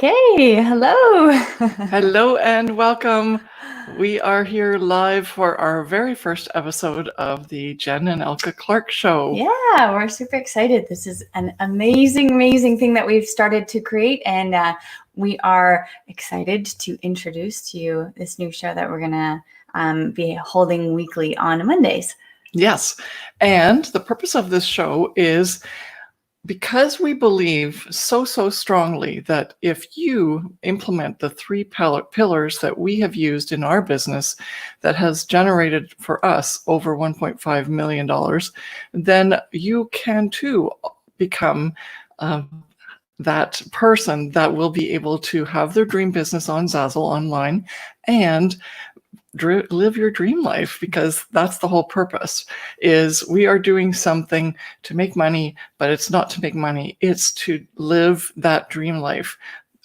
Okay, hello. Hello and welcome. We are here live for our very first episode of the Jen and Elke Clarke show. Yeah, we're super excited. This is an amazing thing that we've started to create, and we are excited to introduce to you this new show that we're going to be holding weekly on Mondays. Yes, and the purpose of this show is because we believe so strongly that if you implement the three pillars that we have used in our business that has generated for us over $1.5 million, then you can too become that person that will be able to have their dream business on Zazzle online and live your dream life, because that's the whole purpose. Is we are doing something to make money, but it's not to make money, it's to live that dream life,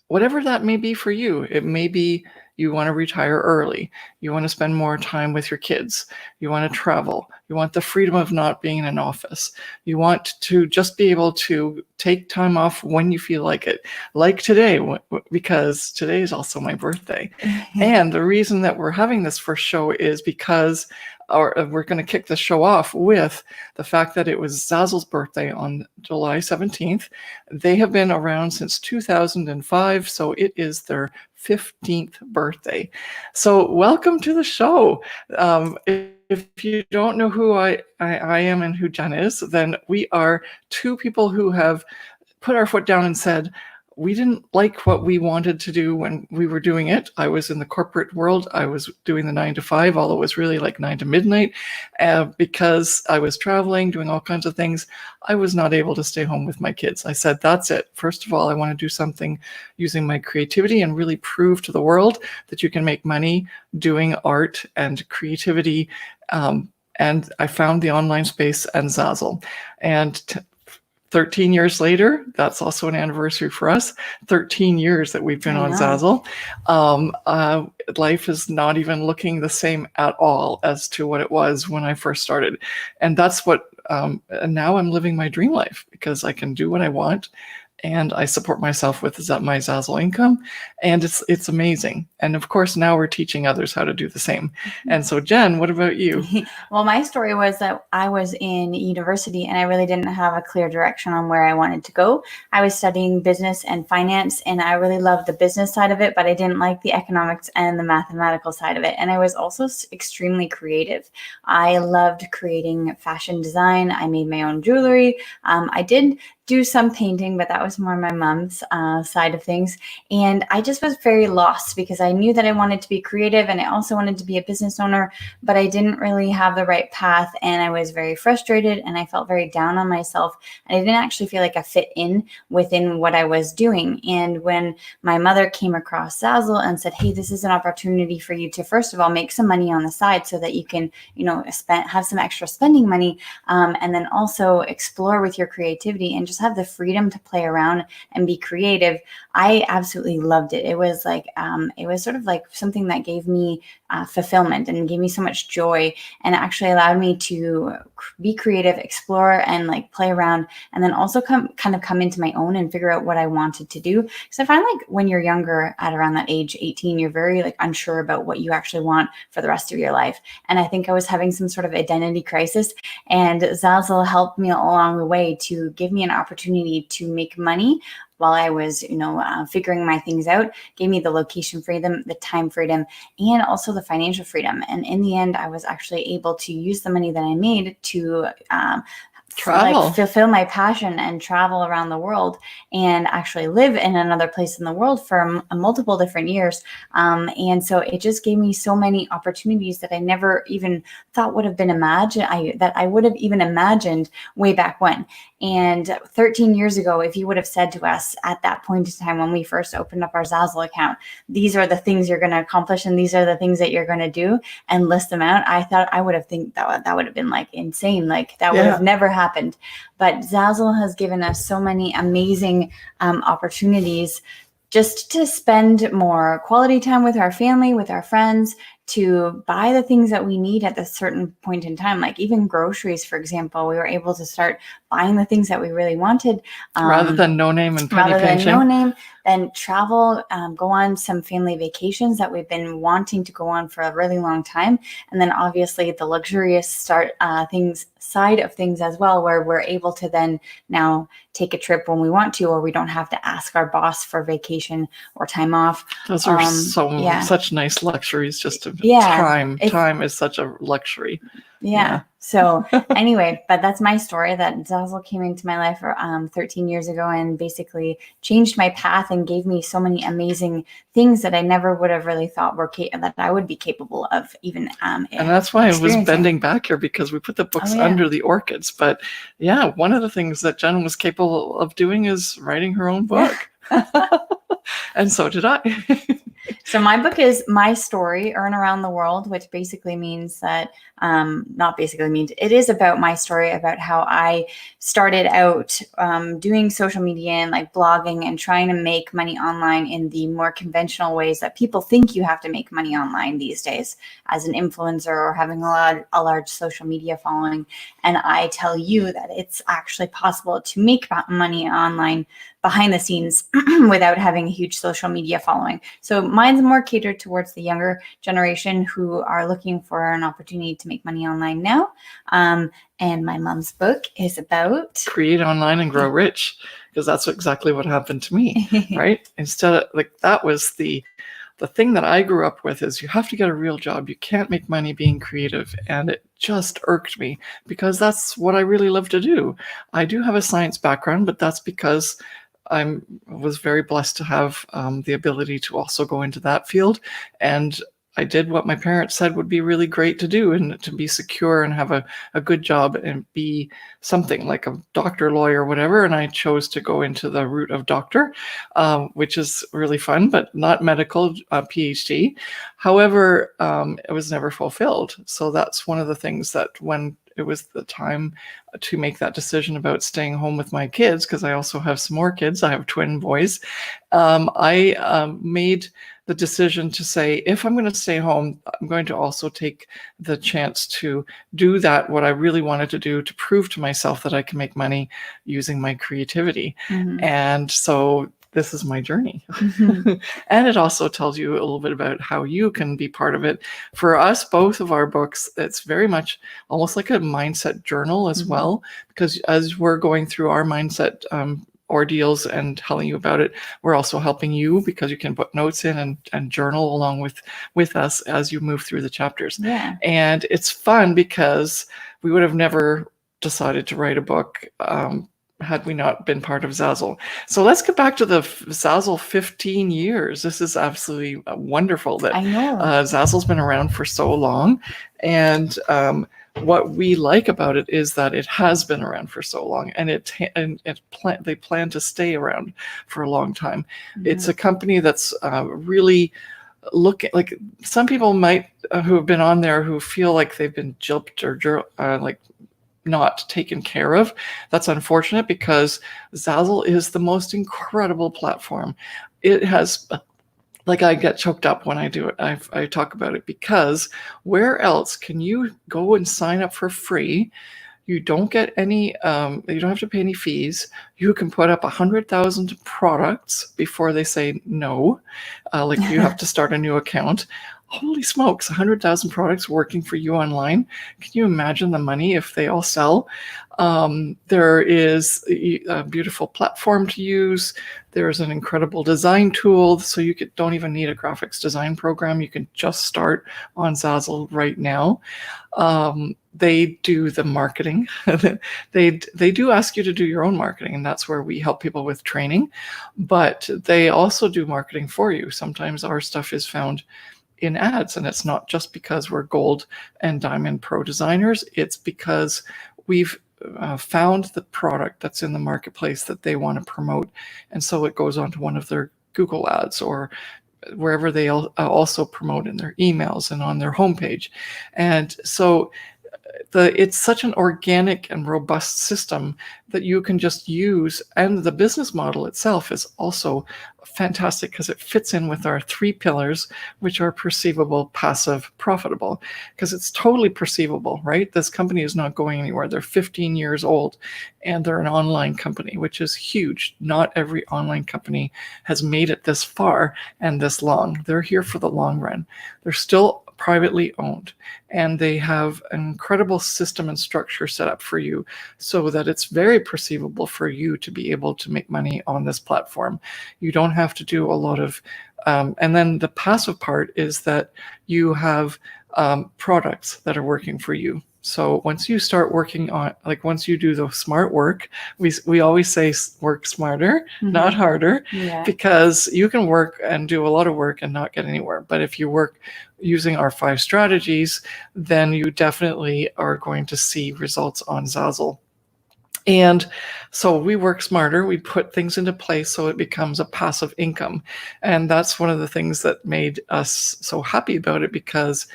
whatever that may be for you. It may be you want to retire early, you want to spend more time with your kids, you want to travel, you want the freedom of not being in an office, you want to just be able to take time off when you feel like it, like today, because today is also my birthday. And the reason that we're having this first show is because we're going to kick the show off with the fact that it was Zazzle's birthday on July 17th. They have been around since 2005, so it is their 15th birthday. So welcome to the show. If you don't know who I am and who Jen is, then we are two people who have put our foot down and said, we didn't like what we wanted to do when we were doing it. I was in the corporate world. I was doing the 9 to 5, although it was really like 9 to midnight, because I was traveling, doing all kinds of things. I was not able to stay home with my kids. I said, that's it. First of all, I want to do something using my creativity and really prove to the world that you can make money doing art and creativity. And I found the online space and Zazzle. And 13 years later, that's also an anniversary for us. 13 years that we've been on Zazzle. Life is not even looking the same at all as to what it was when I first started. And that's what, and now I'm living my dream life because I can do what I want. And I support myself with my Zazzle income, and it's amazing. And of course, now we're teaching others how to do the same. And so, Jen, what about you? Well, my story was that I was in university and I really didn't have a clear direction on where I wanted to go. I was studying business and finance, and I really loved the business side of it, but I didn't like the economics and the mathematical side of it. And I was also extremely creative. I loved creating fashion design. I made my own jewelry. I did do some painting, but that was more my mom's side of things. And I just was very lost because I knew that I wanted to be creative and I also wanted to be a business owner, but I didn't really have the right path. And I was very frustrated and I felt very down on myself. And I didn't actually feel like I fit in within what I was doing. And when my mother came across Zazzle and said, hey, this is an opportunity for you to, first of all, make some money on the side so that you can, have some extra spending money, and then also explore with your creativity and just have the freedom to play around and be creative. I absolutely loved it. It was like, it was sort of like something that gave me fulfillment and gave me so much joy, and actually allowed me to be creative, explore, and like play around, and then also come into my own and figure out what I wanted to do. Because I find like when you're younger, at around that age, 18, you're very like unsure about what you actually want for the rest of your life. And I think I was having some sort of identity crisis, and Zazzle helped me along the way to give me an opportunity to make money while I was, figuring my things out, gave me the location freedom, the time freedom, and also the financial freedom. And in the end, I was actually able to use the money that I made to travel, like fulfill my passion and travel around the world and actually live in another place in the world for multiple different years. And so it just gave me so many opportunities that I never even thought would have been imagined, that I would have even imagined way back when. And 13 years ago, if you would have said to us at that point in time when we first opened up our Zazzle account, these are the things you're going to accomplish and these are the things that you're going to do, and list them out, I thought I would have that would have been like insane. Like that would have never happened. But Zazzle has given us so many amazing opportunities just to spend more quality time with our family, with our friends, to buy the things that we need at a certain point in time. Like even groceries, for example, we were able to start buying the things that we really wanted. Rather than no name and penny rather than pinching. no name, then travel, go on some family vacations that we've been wanting to go on for a really long time. And then obviously the luxurious side of things as well, where we're able to then now take a trip when we want to, or we don't have to ask our boss for vacation or time off. Those are such nice luxuries. Time is such a luxury. Yeah. So anyway, but that's my story, that Zazzle came into my life 13 years ago and basically changed my path and gave me so many amazing things that I never would have really thought that I would be capable of even. And that's why I was bending back here, because we put the books under the orchids. But yeah, one of the things that Jen was capable of doing is writing her own book. And so did I. So my book is My Story, Earn Around the World, which basically means that, it is about my story, about how I started out doing social media and like blogging and trying to make money online in the more conventional ways that people think you have to make money online these days as an influencer or having a large social media following. And I tell you that it's actually possible to make money online behind the scenes without having a huge social media following. So mine's more catered towards the younger generation who are looking for an opportunity to make money online now. And my mom's book is about create online and grow rich, because that's exactly what happened to me, right? Instead of that was the thing that I grew up with, is you have to get a real job. You can't make money being creative. And it just irked me, because that's what I really love to do. I do have a science background, but that's because I was very blessed to have the ability to also go into that field. And I did what my parents said would be really great to do, and to be secure and have a good job and be something like a doctor, lawyer, whatever. And I chose to go into the route of doctor, which is really fun, but not medical, PhD. However, it was never fulfilled. So that's one of the things that when it was the time to make that decision about staying home with my kids, because I also have some more kids. I have twin boys. I made the decision to say, if I'm going to stay home, I'm going to also take the chance to do what I really wanted to do, to prove to myself that I can make money using my creativity. Mm-hmm. And so this is my journey. Mm-hmm. And it also tells you a little bit about how you can be part of it. For us, both of our books, it's very much almost like a mindset journal as mm-hmm. well, because as we're going through our mindset ordeals and telling you about it, we're also helping you, because you can put notes in and journal along with us as you move through the chapters. Yeah. And it's fun, because we would have never decided to write a book had we not been part of Zazzle. So let's get back to the Zazzle 15 years. This is absolutely wonderful that Zazzle's been around for so long. And what we like about it is that it has been around for so long, and they plan to stay around for a long time. Mm-hmm. It's a company that's really looking, like some people might who have been on there who feel like they've been gypped or not taken care of. That's unfortunate, because Zazzle is the most incredible platform. It has, I get choked up when I do it. I talk about it, because where else can you go and sign up for free? You don't get any, you don't have to pay any fees. You can put up 100,000 products before they say no. You have to start a new account. Holy smokes, 100,000 products working for you online. Can you imagine the money if they all sell? There is a beautiful platform to use. There's an incredible design tool, so you don't even need a graphics design program. You can just start on Zazzle right now. They do the marketing. They do ask you to do your own marketing, and that's where we help people with training. But they also do marketing for you. Sometimes our stuff is found in ads, and it's not just because we're gold and diamond pro designers. It's because we've found the product that's in the marketplace that they want to promote, and so it goes on to one of their Google ads or wherever they also promote in their emails and on their homepage. And so it's such an organic and robust system that you can just use. And the business model itself is also fantastic because it fits in with our 3 pillars, which are perceivable, passive, profitable, because it's totally perceivable, right? This company is not going anywhere. They're 15 years old and they're an online company, which is huge. Not every online company has made it this far and this long. They're here for the long run. They're still privately owned, and they have an incredible system and structure set up for you so that it's very perceivable for you to be able to make money on this platform. You don't have to do a lot of and then the passive part is that you have products that are working for you. So once you start working on, like once you do the smart work, we always say work smarter, not harder, because you can work and do a lot of work and not get anywhere. But if you work using our 5 strategies, then you definitely are going to see results on Zazzle. And so we work smarter, we put things into place so it becomes a passive income. And that's one of the things that made us so happy about it, because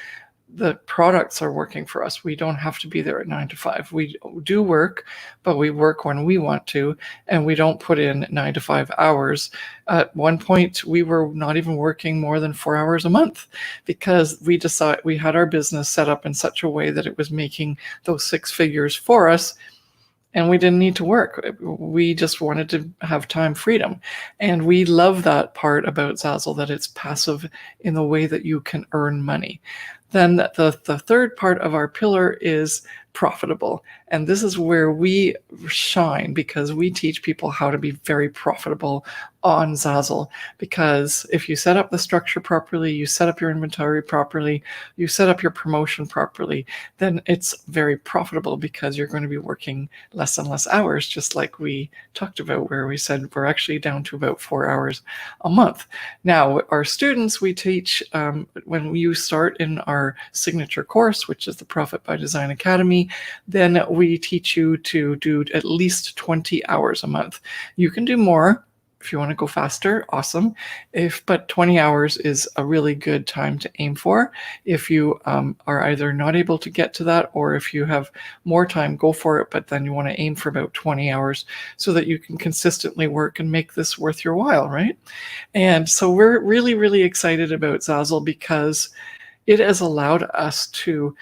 the products are working for us. We don't have to be there at 9 to 5. We do work, but we work when we want to, and we don't put in 9 to 5 hours. At one point, we were not even working more than 4 hours a month because we had our business set up in such a way that it was making those 6 figures for us. And we didn't need to work. We just wanted to have time freedom. And we love that part about Zazzle, that it's passive in the way that you can earn money. Then the third part of our pillar is profitable. And this is where we shine, because we teach people how to be very profitable on Zazzle. Because if you set up the structure properly, you set up your inventory properly, you set up your promotion properly, then it's very profitable because you're going to be working less and less hours, just like we talked about, where we said we're actually down to about 4 hours a month. Now, our students, we teach when you start in our signature course, which is the Profit by Design Academy, then we teach you to do at least 20 hours a month. You can do more. If you want to go faster, awesome. But 20 hours is a really good time to aim for. If you are either not able to get to that, or if you have more time, go for it. But then you want to aim for about 20 hours so that you can consistently work and make this worth your while, right? And so we're really, really excited about Zazzle because it has allowed us to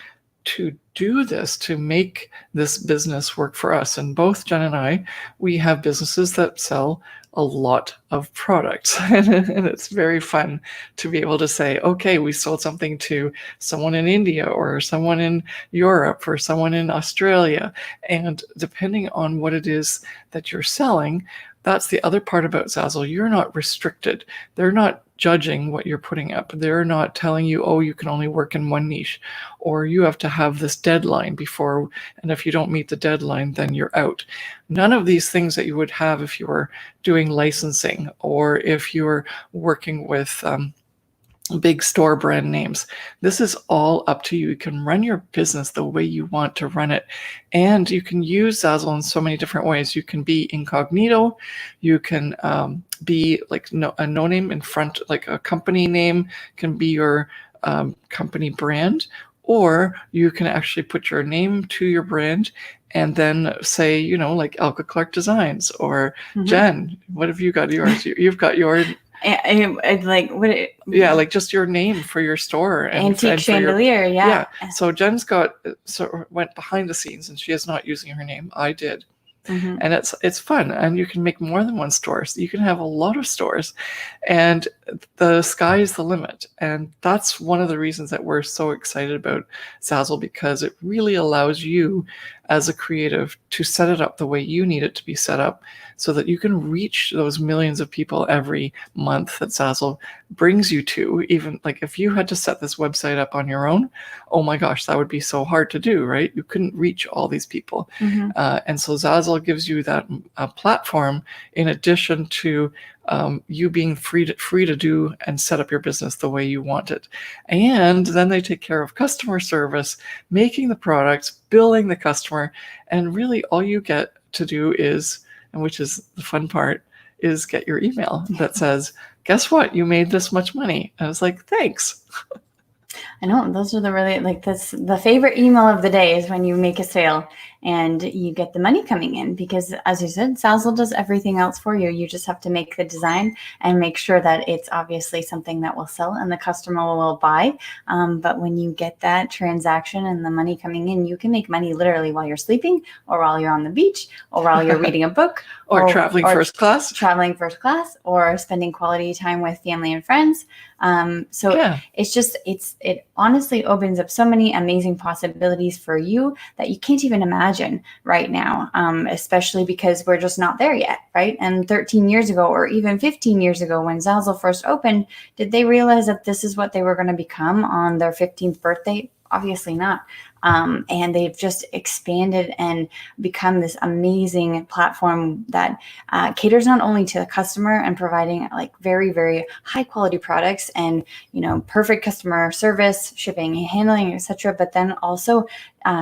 do this, to make this business work for us. And both Jen and I, we have businesses that sell a lot of products. And it's very fun to be able to say, okay, we sold something to someone in India or someone in Europe or someone in Australia. And depending on what it is that you're selling, that's the other part about Zazzle. You're not restricted. They're not judging what you're putting up. They're not telling you, oh, you can only work in one niche, or you have to have this deadline before, and if you don't meet the deadline, then you're out. None of these things that you would have if you were doing licensing, or if you were working with big store brand names. This is all up to you. You can run your business the way you want to run it. And you can use Zazzle in so many different ways. You can be incognito. You can be like a no name in front, like a company name can be your company brand. Or you can actually put your name to your brand and then say, you know, like Elke Clarke Designs, or Jen, what have you got yours? You've got your... It's like what? Like just your name for your store. Antique chandelier, yeah. So Jen's went behind the scenes, and she is not using her name. I did. And it's fun, and you can make more than one store. So you can have a lot of stores, and the sky is the limit. And that's one of the reasons that we're so excited about Zazzle, because it really allows you as a creative to set it up the way you need it to be set up, so that you can reach those millions of people every month that Zazzle brings you to. Even like if you had to set this website up on your own, oh my gosh, that would be so hard to do, right? You couldn't reach all these people. And so Zazzle gives you that platform, in addition to you being free to do and set up your business the way you want it. And then they take care of customer service, making the products, billing the customer, and really all you get to do is, and which is the fun part, is get your email that says, guess what, you made this much money. And it's like, thanks. I know those are the really like this the favorite email of the day is when you make a sale and you get the money coming in because as you said, Zazzle does everything else for you. You just have to make the design and make sure that it's obviously something that will sell and the customer will buy. But when you get that transaction and the money coming in, you can make money literally while you're sleeping or while you're on the beach or while you're reading a book or traveling first class. Traveling first class or spending quality time with family and friends. So Yeah. it honestly opens up so many amazing possibilities for you that you can't even imagine right now, especially because we're just not there yet, right? And 13 years ago or even 15 years ago when Zazzle first opened, did they realize that this is what they were going to become on their 15th birthday? Obviously not. And they've just expanded and become this amazing platform that caters not only to the customer and providing like very, very high quality products and, perfect customer service, shipping, handling, etc., but then also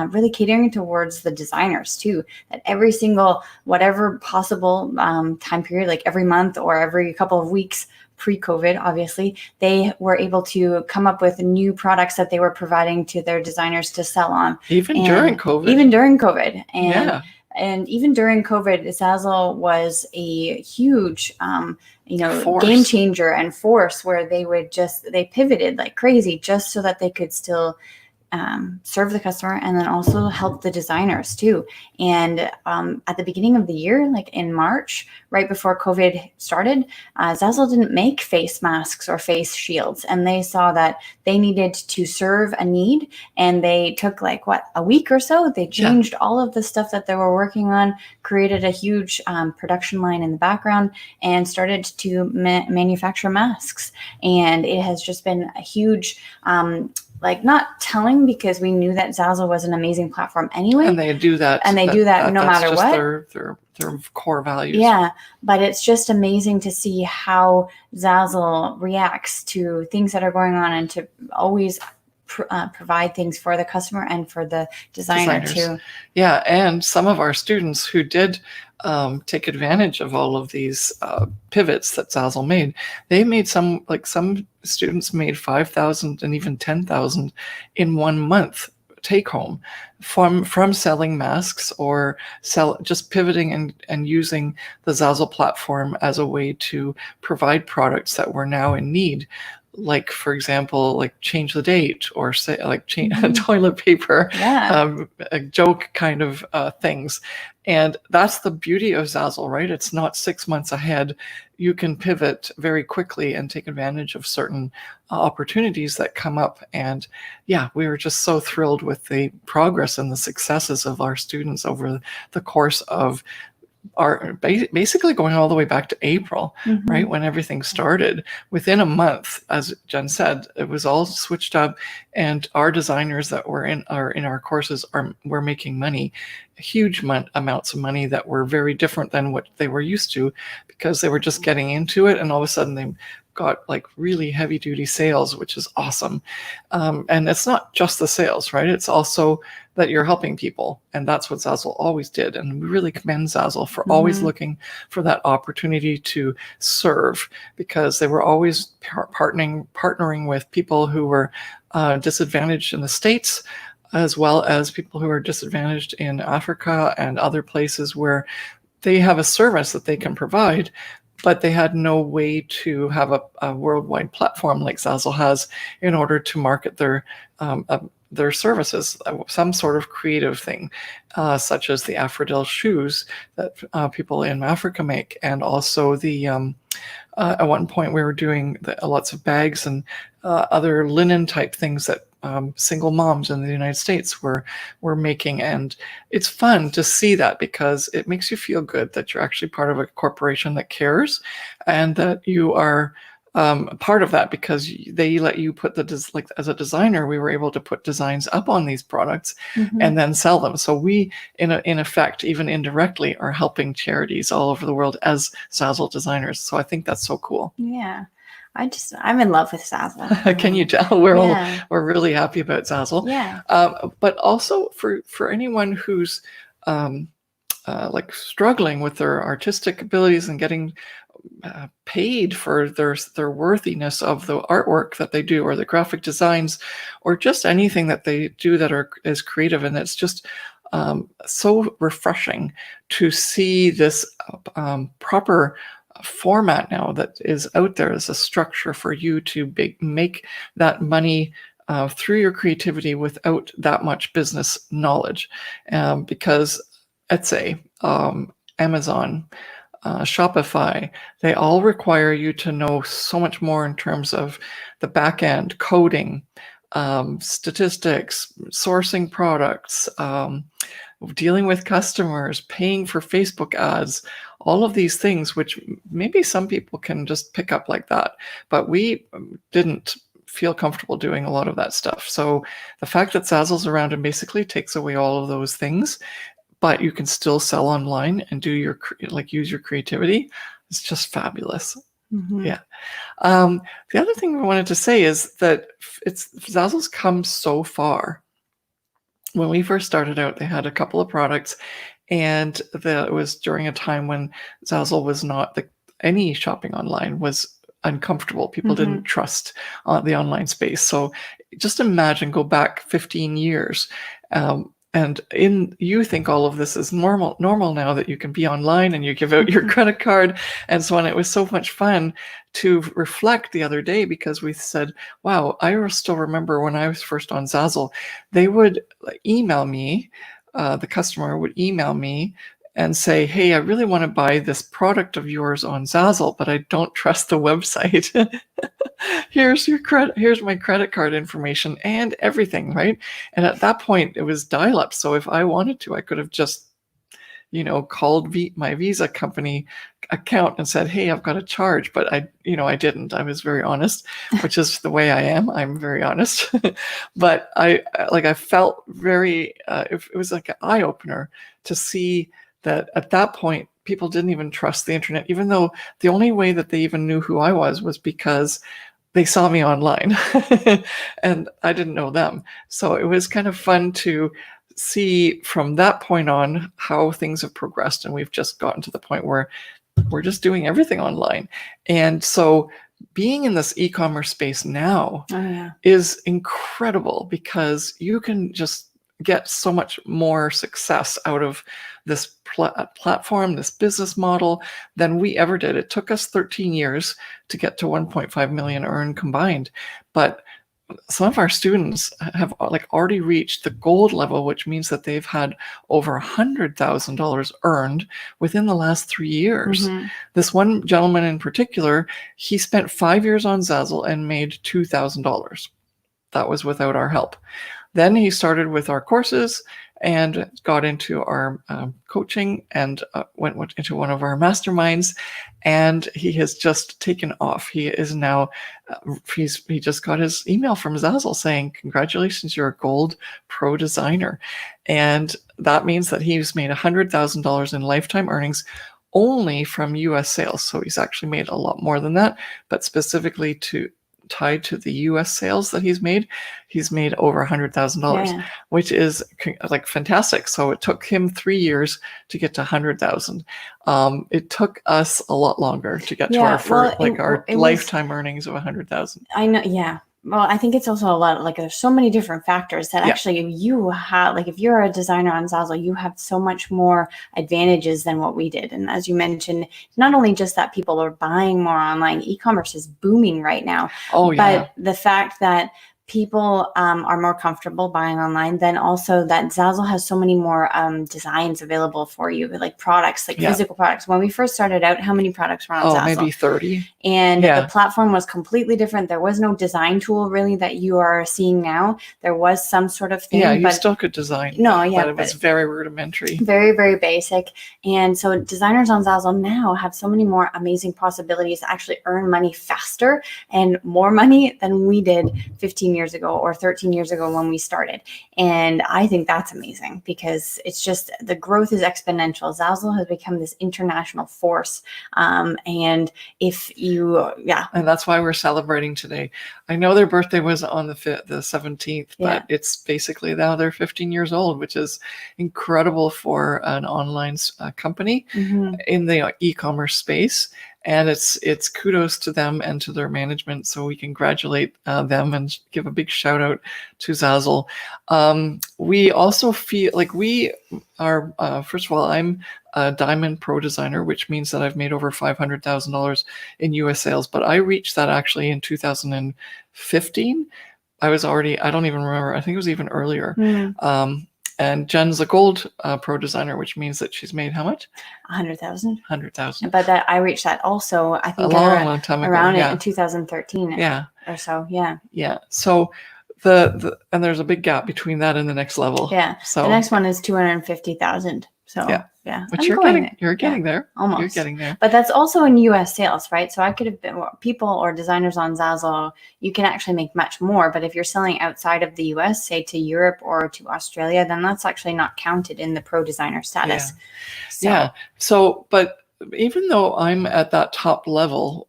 really catering towards the designers too, that every single, whatever possible time period, like every month or every couple of weeks, pre-COVID, obviously, they were able to come up with new products that they were providing to their designers to sell on. Even during COVID. And and even during COVID, Zazzle was a huge, game changer and force where they pivoted like crazy just so that they could still serve the customer and then also help the designers too. And at the beginning of the year, like in March, right before COVID started, Zazzle didn't make face masks or face shields. And they saw that they needed to serve a need. And they took a week or so. They changed all of the stuff that they were working on, created a huge production line in the background and started to manufacture masks. And it has just been a huge not telling because we knew that Zazzle was an amazing platform anyway. And they do that. No matter what. Their core values. Yeah, but it's just amazing to see how Zazzle reacts to things that are going on and to always provide things for the customer and for the designer too. Yeah, and some of our students who did take advantage of all of these pivots that Zazzle made, they made some students made 5,000 and even 10,000 in 1 month take home from selling masks or just pivoting and using the Zazzle platform as a way to provide products that were now in need. Like, for example, change the date or say change toilet paper, a joke kind of things. And that's the beauty of Zazzle, right? It's not 6 months ahead. You can pivot very quickly and take advantage of certain opportunities that come up. And yeah, we were just so thrilled with the progress and the successes of our students over the course of are basically going all the way back to April, right, when everything started. Within a month, as Jen said, it was all switched up, and our designers that were in our courses were making money, huge amounts of money that were very different than what they were used to, because they were just getting into it, and all of a sudden they got really heavy duty sales, which is awesome. And it's not just the sales, right? It's also that you're helping people. And that's what Zazzle always did. And we really commend Zazzle for always looking for that opportunity to serve, because they were always partnering with people who were disadvantaged in the States, as well as people who are disadvantaged in Africa and other places where they have a service that they can provide, but they had no way to have a worldwide platform like Zazzle has in order to market their services, some sort of creative thing, such as the Aphrodite shoes that people in Africa make, and also the at one point we were doing lots of bags and other linen type things that single moms in the United States were making. And it's fun to see that, because it makes you feel good that you're actually part of a corporation that cares, and that you are part of that, because they let you put as a designer, we were able to put designs up on these products and then sell them. So we, in effect, even indirectly, are helping charities all over the world as Zazzle designers. So I think that's so cool. Yeah. I'm in love with Zazzle. Can you tell? We're really happy about Zazzle. Yeah. But also for anyone who's struggling with their artistic abilities and getting paid for their worthiness of the artwork that they do, or the graphic designs, or just anything that they do that is creative. And it's just so refreshing to see this proper format now that is out there as a structure for you to make that money through your creativity without that much business knowledge. Because Etsy, Amazon, Shopify, they all require you to know so much more in terms of the back end coding, statistics, sourcing products, dealing with customers, paying for Facebook ads, all of these things, which maybe some people can just pick up like that. But we didn't feel comfortable doing a lot of that stuff. So the fact that Zazzle's around and basically takes away all of those things, but you can still sell online and do use your creativity, it's just fabulous. Mm-hmm. Yeah. The other thing we wanted to say is that Zazzle's come so far. When we first started out, they had a couple of products, and it was during a time when Zazzle was not any shopping online was uncomfortable. People didn't trust the online space. So just imagine, go back 15 years. And you think all of this is normal now, that you can be online and you give out your credit card and so on. It was so much fun to reflect the other day, because we said, wow, I still remember when I was first on Zazzle, they would email me, the customer would email me and say, hey, I really want to buy this product of yours on Zazzle, but I don't trust the website. Here's my credit card information and everything, right? And at that point, it was dial-up. So if I wanted to, I could have just, called my Visa company account and said, hey, I've got a charge. But I didn't. I was very honest, which is the way I am. I'm very honest. But I felt very, it was like an eye-opener to see that at that point, people didn't even trust the internet, even though the only way that they even knew who I was because they saw me online and I didn't know them. So it was kind of fun to see from that point on how things have progressed. And we've just gotten to the point where we're just doing everything online. And so being in this e-commerce space now is incredible, because you can just get so much more success out of this platform, this business model, than we ever did. It took us 13 years to get to 1.5 million earned combined. But some of our students have already reached the gold level, which means that they've had over $100,000 earned within the last 3 years. This one gentleman in particular, he spent 5 years on Zazzle and made $2,000. That was without our help. Then he started with our courses and got into our coaching and went into one of our masterminds, and he has just taken off. He is now, he just got his email from Zazzle saying, congratulations, you're a gold pro designer. And that means that he's made $100,000 in lifetime earnings only from US sales. So he's actually made a lot more than that, but specifically tied to the US sales that he's made over $100,000, which is fantastic. So it took him 3 years to get to 100,000. It took us a lot longer to get to our lifetime earnings of 100,000. I know. Yeah. Well, I think it's also a lot, there's so many different factors that actually you have, if you're a designer on Zazzle, you have so much more advantages than what we did. And as you mentioned, not only just that people are buying more online, e-commerce is booming right now. But the fact that people are more comfortable buying online, then also that Zazzle has so many more designs available for you, like products, physical products. When we first started out, how many products were on Zazzle? Maybe 30. And the platform was completely different. There was no design tool really that you are seeing now. There was some sort of thing. Yeah, you still could design. But it was very rudimentary. Very, very basic. And so designers on Zazzle now have so many more amazing possibilities to actually earn money faster and more money than we did 15 years ago or 13 years ago when we started. And I think that's amazing, because it's just, the growth is exponential. Zazzle has become this international force. And if you, and that's why we're celebrating today. I know their birthday was on the 17th, but it's basically now they're 15 years old, which is incredible for an online company in the e-commerce space. And it's kudos to them and to their management. So we congratulate them and give a big shout out to Zazzle. We also feel like we are, first of all, I'm a Diamond Pro Designer, which means that I've made over $500,000 in US sales. But I reached that actually in 2015. I don't even remember. I think it was even earlier. And Jen's a Gold Pro Designer, which means that she's made how much? 100,000. 100,000. But that I reached that also, I think, long time ago. Around it in 2013. Yeah. Or so. Yeah. Yeah. So and there's a big gap between that and the next level. Yeah. So the next one is 250,000. So yeah. But you're getting there. Almost. You're getting there. But that's also in US sales, right? So I could have been people or designers on Zazzle, you can actually make much more. But if you're selling outside of the US, say to Europe or to Australia, then that's actually not counted in the pro designer status. So, but even though I'm at that top level,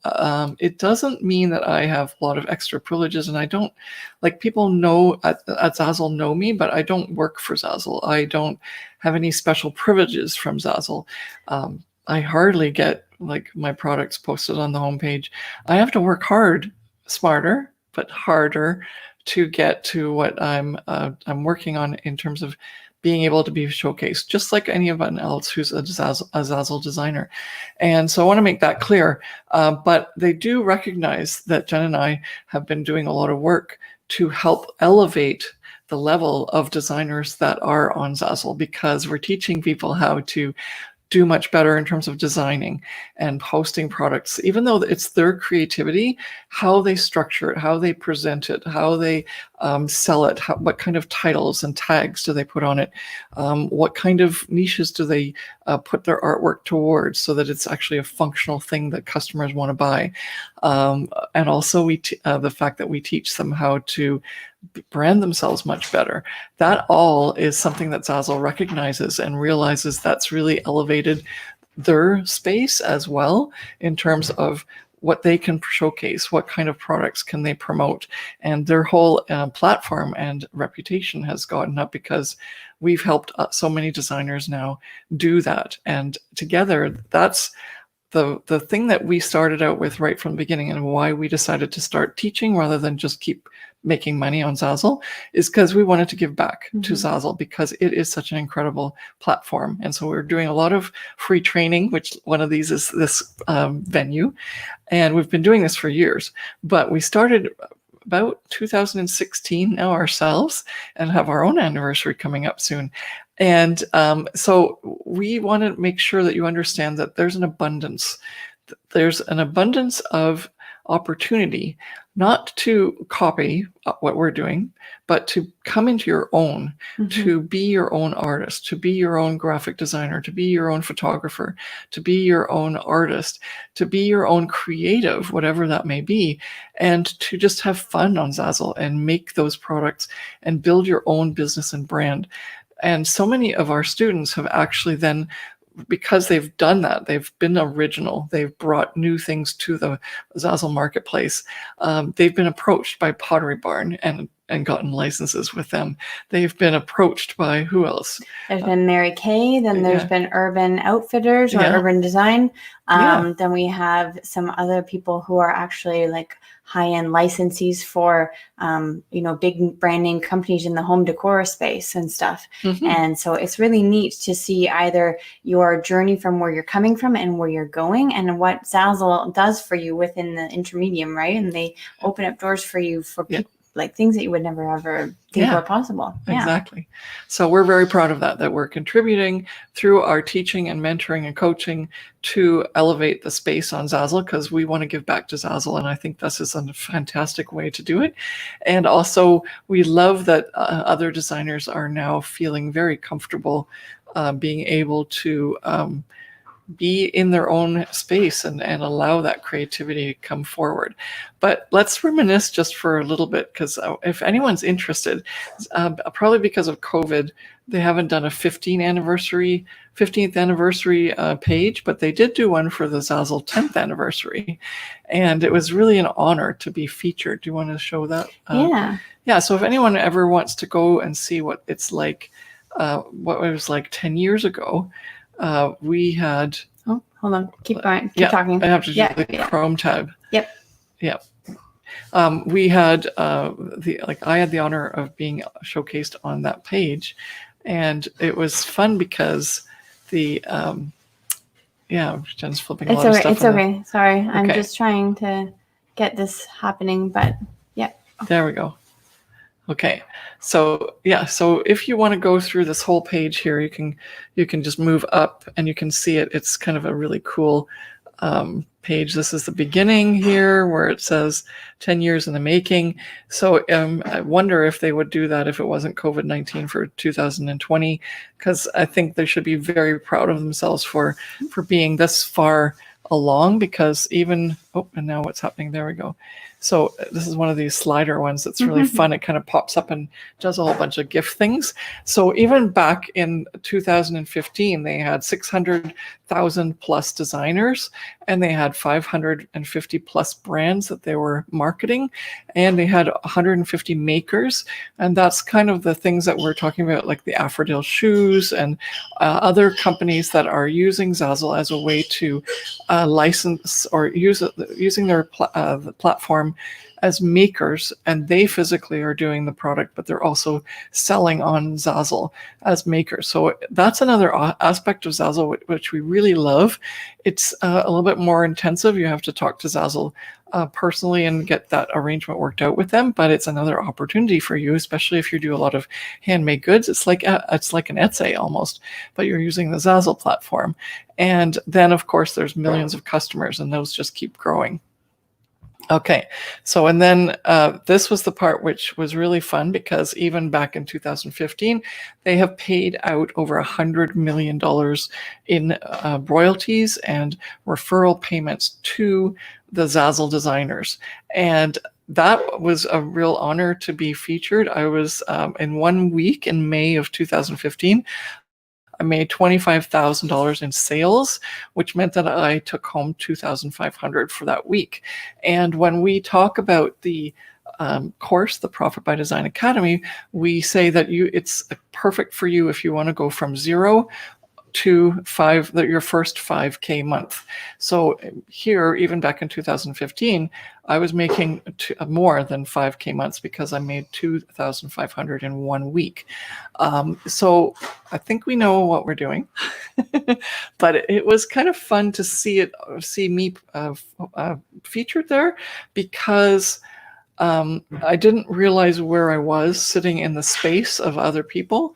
it doesn't mean that I have a lot of extra privileges, and I don't, like, people know at Zazzle know me, but I don't work for Zazzle. I don't have any special privileges from Zazzle. I hardly get like my products posted on the homepage. I have to work hard, smarter, but harder to get to what I'm working on in terms of being able to be showcased, just like anyone else who's a Zazzle designer. And so I want to make that clear. But they do recognize that Jen and I have been doing a lot of work to help elevate the level of designers that are on Zazzle, because we're teaching people how to do much better in terms of designing and posting products, even though it's their creativity, how they structure it, how they present it, how they sell it, what kind of titles and tags do they put on it, what kind of niches do they put their artwork towards so that it's actually a functional thing that customers want to buy. And also the fact that we teach them how to brand themselves much better. That all is something that Zazzle recognizes and realizes that's really elevated their space as well in terms of what they can showcase, what kind of products can they promote, and their whole platform and reputation has gotten up because we've helped so many designers now do that. And together, that's the thing that we started out with right from the beginning, and why we decided to start teaching rather than just keep making money on Zazzle, is because we wanted to give back to Zazzle, because it is such an incredible platform. And so we're doing a lot of free training, which one of these is this venue. And we've been doing this for years, but we started about 2016 now ourselves and have our own anniversary coming up soon. And so we want to make sure that you understand that there's an abundance. There's an abundance of opportunity, not to copy what we're doing, but to come into your own, to be your own artist, to be your own graphic designer, to be your own photographer, to be your own artist, to be your own creative, whatever that may be, and to just have fun on Zazzle and make those products and build your own business and brand. And so many of our students have actually then, because they've done that, they've been original, they've brought new things to the Zazzle marketplace. They've been approached by Pottery Barn and gotten licenses with them. They've been approached by who else? There's been Mary Kay, then there's been Urban Outfitters or Urban Design. Then we have some other people who are actually like high-end licensees for, big brand name companies in the home decor space and stuff. And so it's really neat to see either your journey from where you're coming from and where you're going, and what Zazzle does for you within the intermedium, right? And they open up doors for you for people, like things that you would never ever think were possible. Exactly. So we're very proud of that we're contributing through our teaching and mentoring and coaching to elevate the space on Zazzle, because we want to give back to Zazzle. And I think this is a fantastic way to do it. And also we love that other designers are now feeling very comfortable being able to be in their own space and allow that creativity to come forward. But let's reminisce just for a little bit, because if anyone's interested, probably because of COVID, they haven't done a 15th anniversary page, but they did do one for the Zazzle 10th anniversary. And it was really an honor to be featured. Do you want to show that? Yeah. So if anyone ever wants to go and see what it's like, what it was like 10 years ago, we had, hold on. Keep going. Keep talking. I have to do Yeah, the yeah. Chrome tab. Yep. Yep. We had I had the honor of being showcased on that page, and it was fun because the Jen's flipping a lot of stuff. It's okay. Sorry, I'm Okay. just trying to get this happening, but yeah. There we go. Okay, so yeah, so if you want to go through this whole page here, you can just move up and you can see it. It's kind of a really cool page. This is the beginning here where it says 10 years in the making. So I wonder if they would do that if it wasn't COVID-19 for 2020, because I think they should be very proud of themselves for being this far along, because even, and now what's happening? There we go. So this is one of these slider ones that's really fun. It kind of pops up and does a whole bunch of GIF things. So even back in 2015, they had 600,000 plus designers, and they had 550 plus brands that they were marketing, and they had 150 makers. And that's kind of the things that we're talking about, like the Aphrodite shoes and other companies that are using Zazzle as a way to license or using their platform as makers, and they physically are doing the product, but they're also selling on Zazzle as makers. So that's another aspect of Zazzle which we really love. It's a little bit more intensive. You have to talk to Zazzle personally and get that arrangement worked out with them, but it's another opportunity for you, especially if you do a lot of handmade goods. It's like an Etsy almost, but you're using the Zazzle platform. And then of course there's millions of customers, and those just keep growing. Okay, so and then this was the part which was really fun, because even back in 2015, they have paid out over $100 million in royalties and referral payments to the Zazzle designers. And that was a real honor to be featured. I was in 1 week in May of 2015. I made $25,000 in sales, which meant that I took home $2,500 for that week. And when we talk about the course, the Profit by Design Academy, we say that it's perfect for you if you want to go from 0 to your first 5K month. So here, even back in 2015, I was making more than 5K months, because I made $2,500 in 1 week. So I think we know what we're doing, but it was kind of fun to see me featured there, because I didn't realize where I was sitting in the space of other people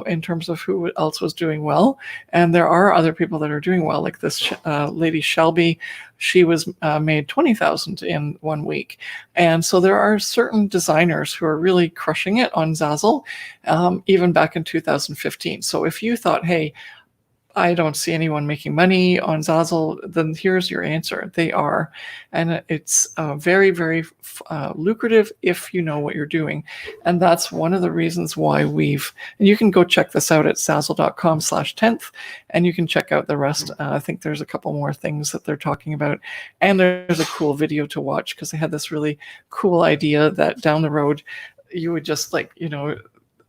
in terms of who else was doing well. And there are other people that are doing well, like this lady Shelby. She was made $20,000 in 1 week. And so there are certain designers who are really crushing it on Zazzle, even back in 2015. So if you thought, hey, I don't see anyone making money on Zazzle, then here's your answer. They are. And it's very, very lucrative if you know what you're doing. And that's one of the reasons why and you can go check this out at zazzle.com/10th, and you can check out the rest. I think there's a couple more things that they're talking about. And there's a cool video to watch, because they had this really cool idea that down the road, you would just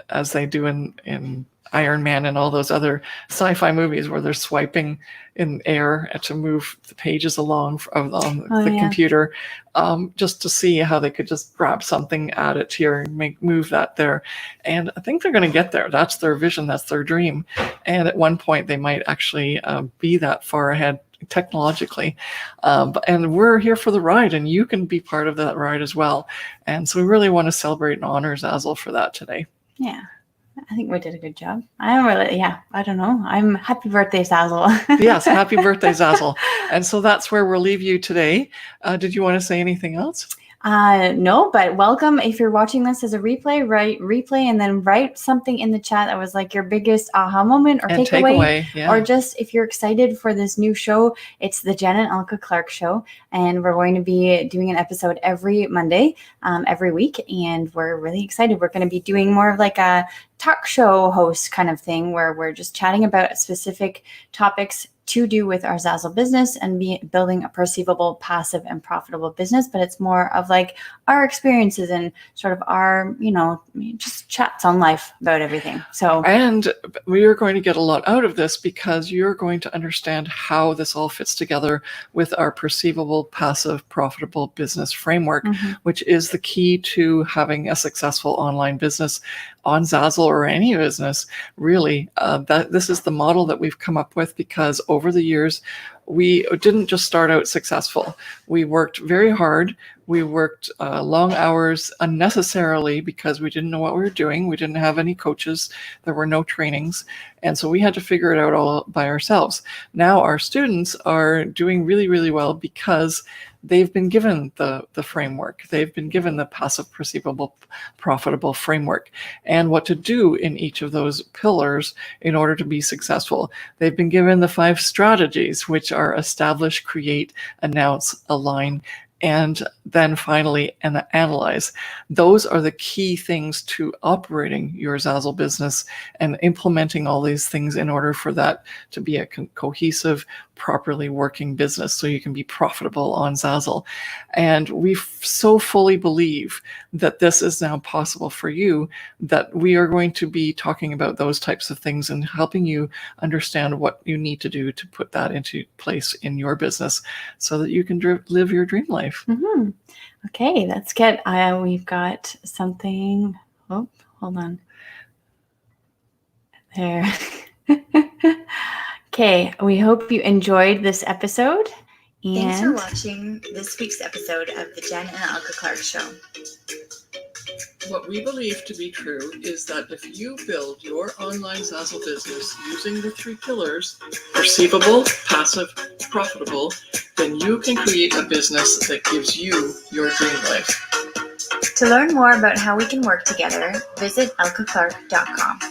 as they do in Iron Man and all those other sci-fi movies where they're swiping in air to move the pages along on the computer, just to see how they could just grab something, add it here, and move that there. And I think they're going to get there. That's their vision. That's their dream. And at one point, they might actually be that far ahead technologically. And we're here for the ride, and you can be part of that ride as well. And so we really want to celebrate and honor Zazzle for that today. Yeah. I think we did a good job. I don't know. I'm happy birthday, Zazzle. Yes, happy birthday, Zazzle. And so that's where we'll leave you today. Did you want to say anything else? No, but welcome. If you're watching this as a replay, write replay and then write something in the chat that was like your biggest aha moment or takeaway. Yeah. Or just if you're excited for this new show, it's the Jen and Elke Clarke show. And we're going to be doing an episode every Monday, every week. And we're really excited. We're going to be doing more of like a talk show host kind of thing, where we're just chatting about specific topics to do with our Zazzle business and building a perceivable, passive, and profitable business, but it's more of like our experiences and sort of our, just chats on life about everything. And we are going to get a lot out of this because you're going to understand how this all fits together with our perceivable, passive, profitable business framework, which is the key to having a successful online business on Zazzle or any business, really. This is the model that we've come up with because over the years, we didn't just start out successful. We worked very hard. We worked long hours unnecessarily because we didn't know what we were doing. We didn't have any coaches. There were no trainings. And so we had to figure it out all by ourselves. Now our students are doing really, really well because they've been given the framework. They've been given the passive, perceivable, profitable framework and what to do in each of those pillars in order to be successful. They've been given the 5 strategies, which are establish, create, announce, align, and then finally analyze. Those are the key things to operating your Zazzle business and implementing all these things in order for that to be a cohesive, properly working business so you can be profitable on Zazzle. And we so fully believe that this is now possible for you that we are going to be talking about those types of things and helping you understand what you need to do to put that into place in your business so that you can live your dream life. Okay, that's good. We've got something. Oh, hold on. There. Okay, we hope you enjoyed this episode. Thanks for watching this week's episode of the Jen and Elke Clarke Show. What we believe to be true is that if you build your online Zazzle business using the 3 pillars, perceivable, passive, profitable, then you can create a business that gives you your dream life. To learn more about how we can work together, visit elkeclarke.com.